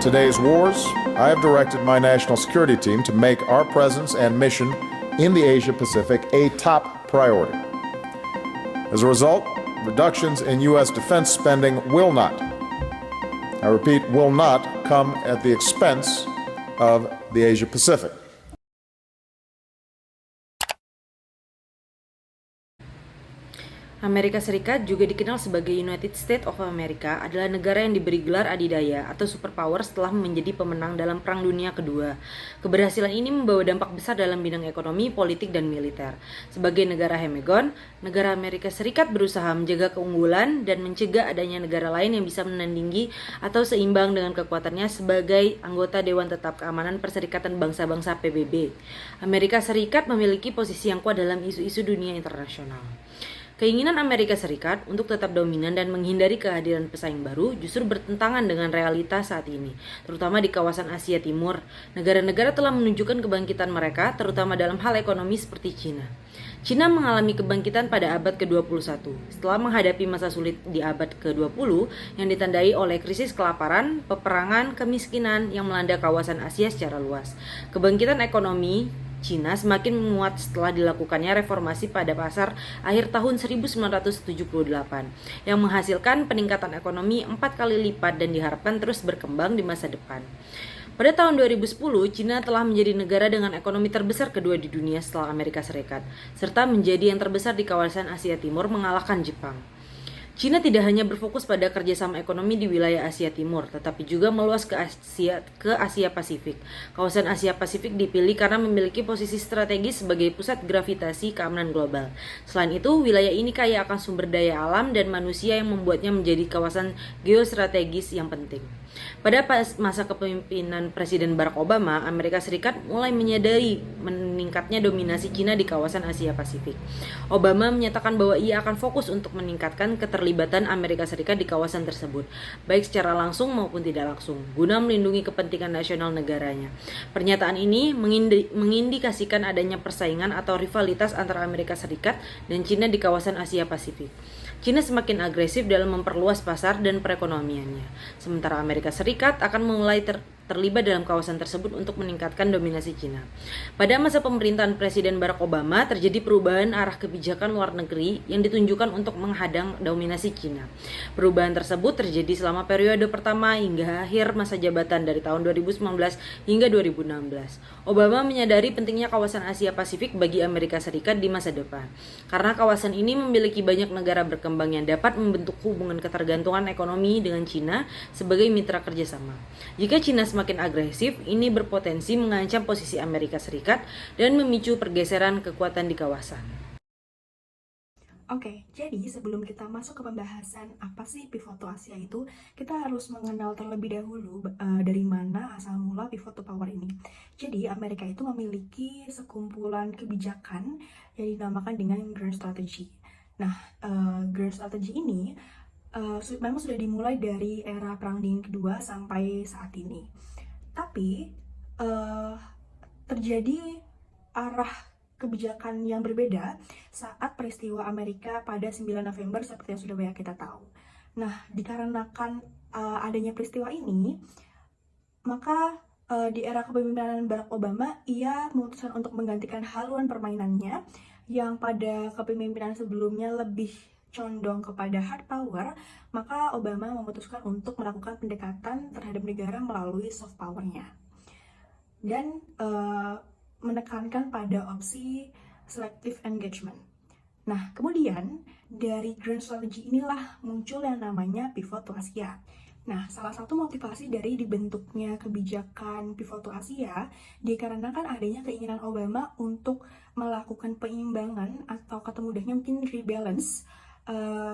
today's wars, I have directed my national security team to make our presence and mission in the Asia Pacific a top priority. As a result, reductions in U.S. defense spending will not, I repeat, will not come at the expense of the Asia Pacific. Amerika Serikat, juga dikenal sebagai United States of America, adalah negara yang diberi gelar adidaya atau superpower setelah menjadi pemenang dalam Perang Dunia Kedua. Keberhasilan ini membawa dampak besar dalam bidang ekonomi, politik, dan militer. Sebagai negara hegemon, negara Amerika Serikat berusaha menjaga keunggulan dan mencegah adanya negara lain yang bisa menandingi atau seimbang dengan kekuatannya sebagai anggota Dewan Tetap Keamanan Perserikatan Bangsa-Bangsa PBB. Amerika Serikat memiliki posisi yang kuat dalam isu-isu dunia internasional. Keinginan Amerika Serikat untuk tetap dominan dan menghindari kehadiran pesaing baru justru bertentangan dengan realitas saat ini, terutama di kawasan Asia Timur. Negara-negara telah menunjukkan kebangkitan mereka, terutama dalam hal ekonomi seperti China. China mengalami kebangkitan pada abad ke-21, setelah menghadapi masa sulit di abad ke-20 yang ditandai oleh krisis kelaparan, peperangan, kemiskinan yang melanda kawasan Asia secara luas. Kebangkitan ekonomi China semakin menguat setelah dilakukannya reformasi pada pasar akhir tahun 1978 yang menghasilkan peningkatan ekonomi 4 kali lipat dan diharapkan terus berkembang di masa depan. Pada tahun 2010, China telah menjadi negara dengan ekonomi terbesar kedua di dunia setelah Amerika Serikat, serta menjadi yang terbesar di kawasan Asia Timur mengalahkan Jepang. China tidak hanya berfokus pada kerjasama ekonomi di wilayah Asia Timur, tetapi juga meluas ke Asia Pasifik. Kawasan Asia Pasifik dipilih karena memiliki posisi strategis sebagai pusat gravitasi keamanan global. Selain itu, wilayah ini kaya akan sumber daya alam dan manusia yang membuatnya menjadi kawasan geostrategis yang penting. Pada masa kepemimpinan Presiden Barack Obama, Amerika Serikat mulai menyadari meningkatnya dominasi China di kawasan Asia Pasifik. Obama menyatakan bahwa ia akan fokus untuk meningkatkan keterlibatan Amerika Serikat di kawasan tersebut, baik secara langsung maupun tidak langsung, guna melindungi kepentingan nasional negaranya. Pernyataan ini mengindikasikan adanya persaingan atau rivalitas antara Amerika Serikat dan China di kawasan Asia Pasifik. China semakin agresif dalam memperluas pasar dan perekonomiannya, sementara Amerika Serikat akan mulai terlibat dalam kawasan tersebut untuk meningkatkan dominasi China. Pada masa pemerintahan Presiden Barack Obama, terjadi perubahan arah kebijakan luar negeri yang ditunjukkan untuk menghadang dominasi China. Perubahan tersebut terjadi selama periode pertama hingga akhir masa jabatan dari tahun 2019 hingga 2016. Obama menyadari pentingnya kawasan Asia Pasifik bagi Amerika Serikat di masa depan, karena kawasan ini memiliki banyak negara berkembang yang dapat membentuk hubungan ketergantungan ekonomi dengan China sebagai mitra kerjasama. Jika China semakin agresif, ini berpotensi mengancam posisi Amerika Serikat dan memicu pergeseran kekuatan di kawasan. Oke, jadi sebelum kita masuk ke pembahasan apa sih pivotal Asia itu, kita harus mengenal terlebih dahulu dari mana asal mula pivotal power ini. Jadi Amerika itu memiliki sekumpulan kebijakan yang dinamakan dengan Grand Strategy. Nah, Grand Strategy ini memang sudah dimulai dari era Perang Dingin Kedua sampai saat ini. Tapi terjadi arah kebijakan yang berbeda saat peristiwa Amerika pada 9 November seperti yang sudah banyak kita tahu. Nah, dikarenakan adanya peristiwa ini, maka di era kepemimpinan Barack Obama, ia memutuskan untuk menggantikan haluan permainannya yang pada kepemimpinan sebelumnya lebih condong kepada hard power, maka Obama memutuskan untuk melakukan pendekatan terhadap negara melalui soft power-nya. Dan menekankan pada opsi selective engagement. Nah, kemudian dari Grand Strategy inilah muncul yang namanya Pivot to Asia. Nah, salah satu motivasi dari dibentuknya kebijakan Pivot to Asia dikarenakan adanya keinginan Obama untuk melakukan peimbangan atau kata mudahnya mungkin rebalance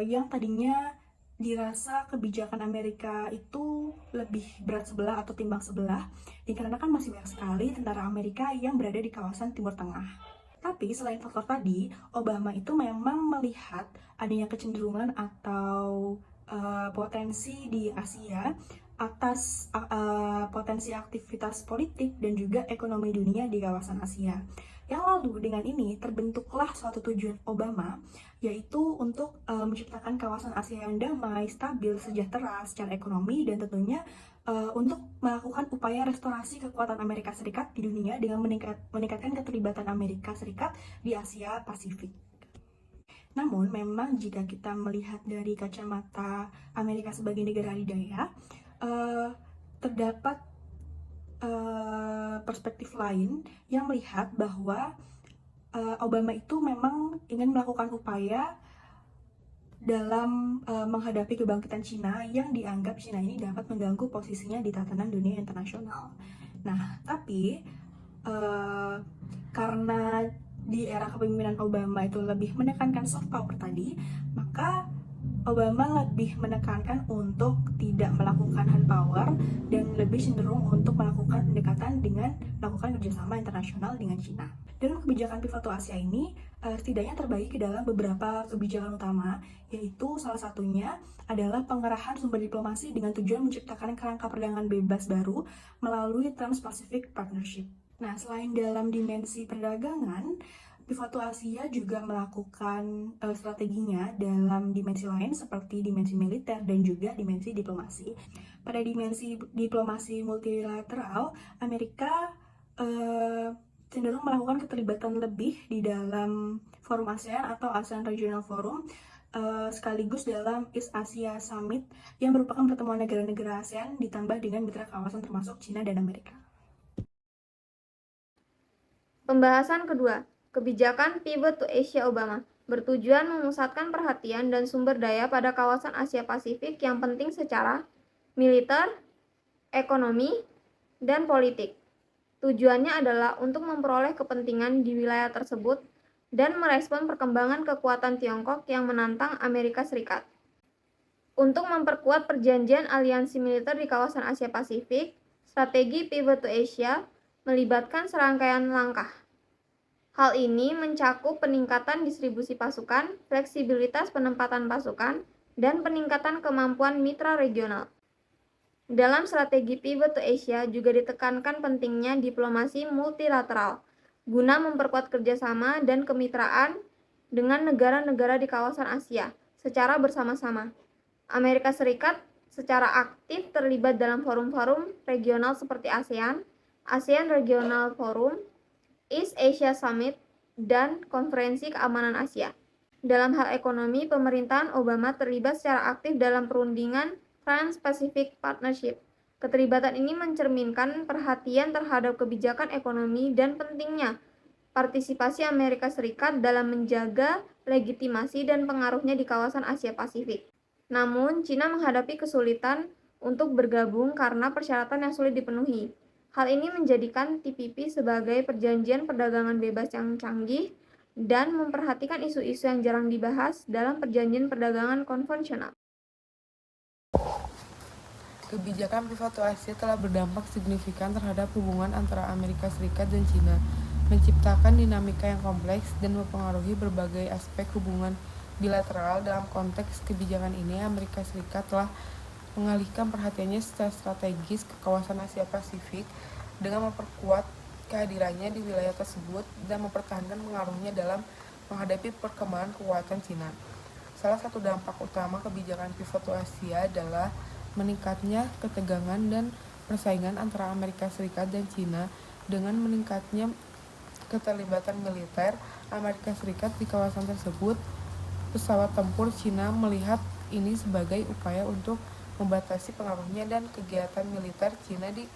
yang tadinya dirasa kebijakan Amerika itu lebih berat sebelah atau timbang sebelah dikarenakan masih banyak sekali tentara Amerika yang berada di kawasan Timur Tengah. Tapi selain faktor tadi, Obama itu memang melihat adanya kecenderungan atau potensi di Asia atas potensi aktivitas politik dan juga ekonomi dunia di kawasan Asia. Yang lalu dengan ini terbentuklah suatu tujuan Obama, yaitu untuk menciptakan kawasan Asia yang damai, stabil, sejahtera secara ekonomi dan tentunya untuk melakukan upaya restorasi kekuatan Amerika Serikat di dunia dengan meningkatkan keterlibatan Amerika Serikat di Asia Pasifik. Namun, memang jika kita melihat dari kacamata Amerika sebagai negara adidaya, terdapat perspektif lain yang melihat bahwa Obama itu memang ingin melakukan upaya dalam menghadapi kebangkitan Cina yang dianggap Cina ini dapat mengganggu posisinya di tatanan dunia internasional. Nah, tapi karena di era kepemimpinan Obama itu lebih menekankan soft power tadi, maka Obama lebih menekankan untuk tidak melakukan hard power dan lebih cenderung untuk melakukan pendekatan dengan melakukan kerjasama internasional dengan Cina. Dalam kebijakan pivot to Asia ini, setidaknya terbagi ke dalam beberapa kebijakan utama, yaitu salah satunya adalah pengerahan sumber diplomasi dengan tujuan menciptakan kerangka perdagangan bebas baru melalui Trans-Pacific Partnership. Nah, selain dalam dimensi perdagangan, Pivot to Asia juga melakukan strateginya dalam dimensi lain seperti dimensi militer dan juga dimensi diplomasi. Pada dimensi diplomasi multilateral, Amerika cenderung melakukan keterlibatan lebih di dalam forum ASEAN atau ASEAN Regional Forum, sekaligus dalam East Asia Summit yang merupakan pertemuan negara-negara ASEAN ditambah dengan mitra kawasan termasuk Cina dan Amerika. Pembahasan kedua, kebijakan Pivot to Asia Obama bertujuan memusatkan perhatian dan sumber daya pada kawasan Asia Pasifik yang penting secara militer, ekonomi, dan politik. Tujuannya adalah untuk memperoleh kepentingan di wilayah tersebut dan merespon perkembangan kekuatan Tiongkok yang menantang Amerika Serikat. Untuk memperkuat perjanjian aliansi militer di kawasan Asia Pasifik, strategi Pivot to Asia melibatkan serangkaian langkah. Hal ini mencakup peningkatan distribusi pasukan, fleksibilitas penempatan pasukan, dan peningkatan kemampuan mitra regional. Dalam strategi Pivot to Asia juga ditekankan pentingnya diplomasi multilateral guna memperkuat kerjasama dan kemitraan dengan negara-negara di kawasan Asia secara bersama-sama. Amerika Serikat secara aktif terlibat dalam forum-forum regional seperti ASEAN, ASEAN Regional Forum, East Asia Summit, dan Konferensi Keamanan Asia. Dalam hal ekonomi, pemerintahan Obama terlibat secara aktif dalam perundingan Trans-Pacific Partnership. Keterlibatan ini mencerminkan perhatian terhadap kebijakan ekonomi dan pentingnya partisipasi Amerika Serikat dalam menjaga legitimasi dan pengaruhnya di kawasan Asia Pasifik. Namun, Cina menghadapi kesulitan untuk bergabung karena persyaratan yang sulit dipenuhi. Hal ini menjadikan TPP sebagai perjanjian perdagangan bebas yang canggih dan memperhatikan isu-isu yang jarang dibahas dalam perjanjian perdagangan konvensional. Kebijakan Pivot to Asia telah berdampak signifikan terhadap hubungan antara Amerika Serikat dan Cina, menciptakan dinamika yang kompleks dan mempengaruhi berbagai aspek hubungan bilateral. Dalam konteks kebijakan ini, Amerika Serikat telah mengalihkan perhatiannya secara strategis ke kawasan Asia Pasifik dengan memperkuat kehadirannya di wilayah tersebut dan mempertahankan pengaruhnya dalam menghadapi perkembangan kekuatan Cina. Salah satu dampak utama kebijakan Pivot to Asia adalah meningkatnya ketegangan dan persaingan antara Amerika Serikat dan Cina. Dengan meningkatnya keterlibatan militer Amerika Serikat di kawasan tersebut, pesawat tempur Cina melihat ini sebagai upaya untuk membatasi pengaruhnya dan kegiatan militer Cina di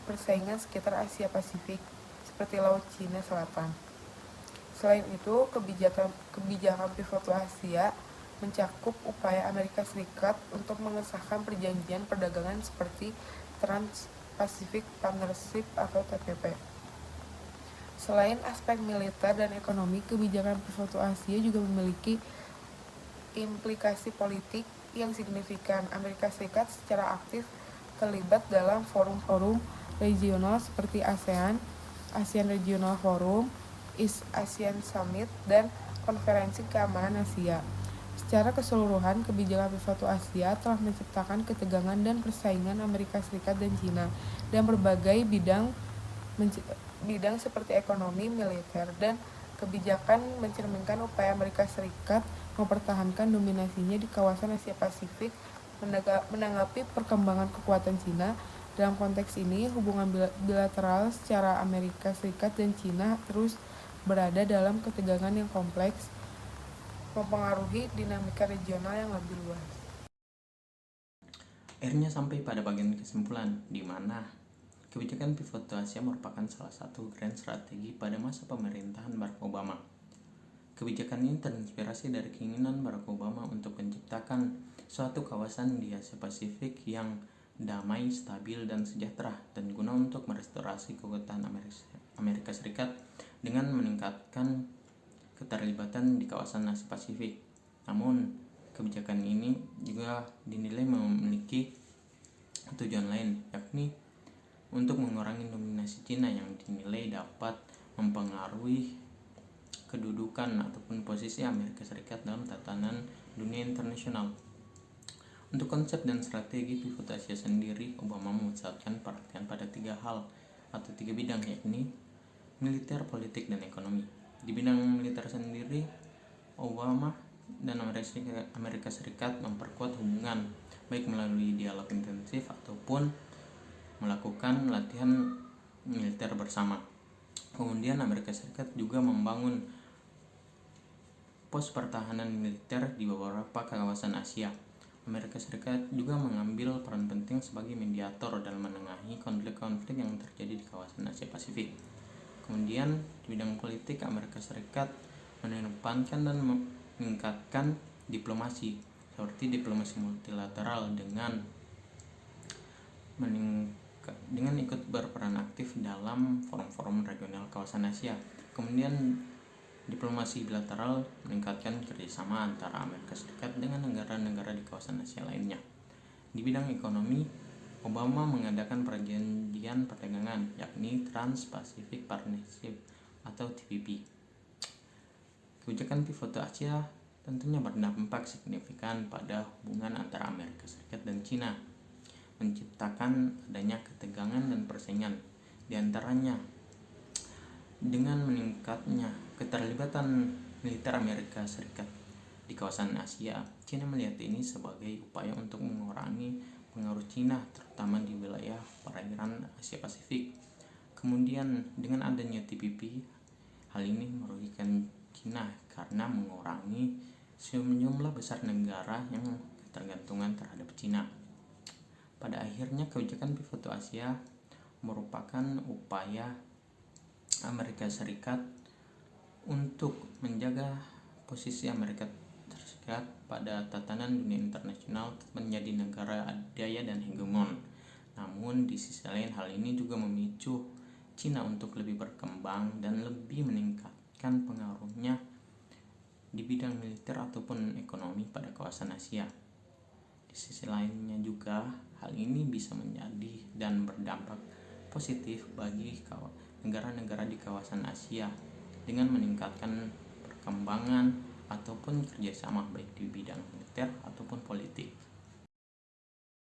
persaingan sekitar Asia Pasifik, seperti Laut Cina Selatan. Selain itu, kebijakan Pivot to Asia mencakup upaya Amerika Serikat untuk mengesahkan perjanjian perdagangan seperti Trans-Pacific Partnership atau TPP. Selain aspek militer dan ekonomi, kebijakan Pivot to Asia juga memiliki implikasi politik yang signifikan. Amerika Serikat secara aktif terlibat dalam forum-forum regional seperti ASEAN, ASEAN Regional Forum, East ASEAN Summit, dan Konferensi Keamanan Asia. Secara keseluruhan, kebijakan Pivot to Asia telah menciptakan ketegangan dan persaingan Amerika Serikat dan Cina dan berbagai bidang seperti ekonomi, militer, dan kebijakan mencerminkan upaya Amerika Serikat mempertahankan dominasinya di kawasan Asia Pasifik Menanggapi perkembangan kekuatan Cina, dalam konteks ini hubungan bilateral secara Amerika Serikat dan Cina terus berada dalam ketegangan yang kompleks, mempengaruhi dinamika regional yang lebih luas. Akhirnya sampai pada bagian kesimpulan, di mana kebijakan pivot to Asia merupakan salah satu grand strategi pada masa pemerintahan Barack Obama. Kebijakan ini terinspirasi dari keinginan Barack Obama untuk menciptakan suatu kawasan di Asia Pasifik yang damai, stabil, dan sejahtera, dan guna untuk merestorasi kekuatan Amerika Serikat dengan meningkatkan keterlibatan di kawasan Asia Pasifik. Namun, kebijakan ini juga dinilai memiliki tujuan lain, yakni untuk mengurangi dominasi Cina yang dinilai dapat mempengaruhi kedudukan ataupun posisi Amerika Serikat dalam tatanan dunia internasional. Untuk konsep dan strategi pivot Asia sendiri, Obama memusatkan perhatian pada 3 hal atau 3 bidang, yakni militer, politik, dan ekonomi. Di bidang militer sendiri, Obama dan Amerika Serikat memperkuat hubungan baik melalui dialog intensif ataupun melakukan latihan militer bersama. Kemudian Amerika Serikat juga membangun pos pertahanan militer di beberapa kawasan Asia. Amerika Serikat juga mengambil peran penting sebagai mediator dalam menengahi konflik-konflik yang terjadi di kawasan Asia Pasifik. Kemudian di bidang politik, Amerika Serikat mengedepankan dan meningkatkan diplomasi seperti diplomasi multilateral dengan ikut berperan aktif dalam forum-forum regional kawasan Asia. Kemudian diplomasi bilateral meningkatkan kerjasama antara Amerika Serikat dengan negara-negara di kawasan Asia lainnya. Di bidang ekonomi, Obama mengadakan perjanjian perdagangan, yakni Trans-Pacific Partnership atau TPP. Kebijakan pivot to Asia tentunya berdampak signifikan pada hubungan antara Amerika Serikat dan Cina, menciptakan adanya ketegangan dan persaingan di antaranya. Dengan meningkatnya keterlibatan militer Amerika Serikat di kawasan Asia, Cina melihat ini sebagai upaya untuk mengurangi pengaruh Cina terutama di wilayah perairan Asia Pasifik. Kemudian dengan adanya TPP, hal ini merugikan Cina karena mengurangi sejumlah besar negara yang ketergantungan terhadap Cina. Pada akhirnya, kebijakan pivot to Asia merupakan upaya Amerika Serikat untuk menjaga posisi Amerika Serikat pada tatanan dunia internasional menjadi negara adidaya dan hegemon. Namun di sisi lain, hal ini juga memicu Cina untuk lebih berkembang dan lebih meningkatkan pengaruhnya di bidang militer ataupun ekonomi pada kawasan Asia. Di sisi lainnya juga, hal ini bisa menjadi dan berdampak positif bagi negara-negara di kawasan Asia dengan meningkatkan perkembangan ataupun kerjasama baik di bidang militer ataupun politik.